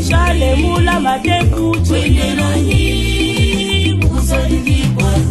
Shale mula mateku twende nanyi mkusalili Bwana.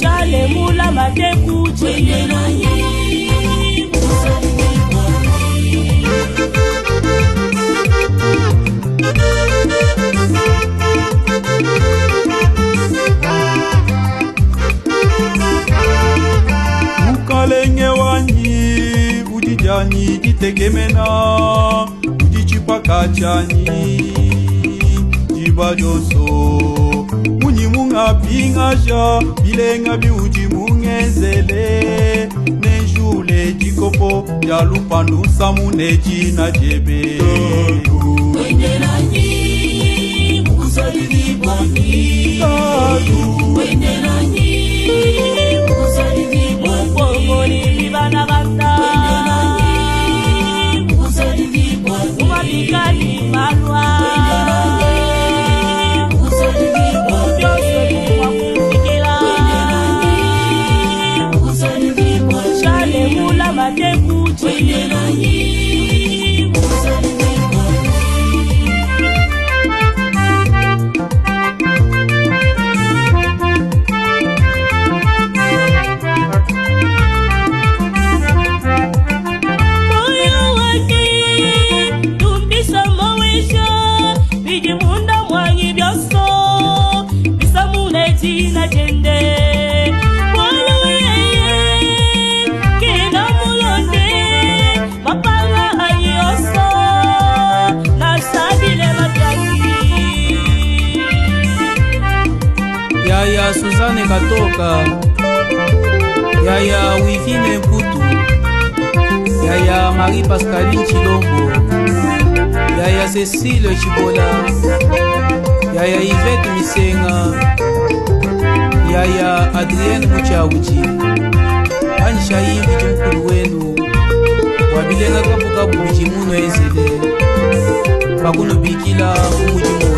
Shale mula mateku twende nanyi mkusalili Bwana. Mukalenge wanyi ujijani kitegemena ujichipaka chanyi jibajoso munyi mungapingasha bilenga biuji mungezele nejule jikopo ya lupandu samuneji na jebe wende nanyi mkusalili Bwana. Wende nanyi mkusalili Bwana. Yaya Suzanne Katoka, Yaya Wivine Mputu, Yaya Marie Pascaline Chilombo, Yaya Cécile Chibola, Yaya Yvette Misenga, Yaya Adrienne Muchauji, Anisha Yimbi Mkulu wenu, wabilenga kabukabu mjimuno ezele, bakunu bikila umujimu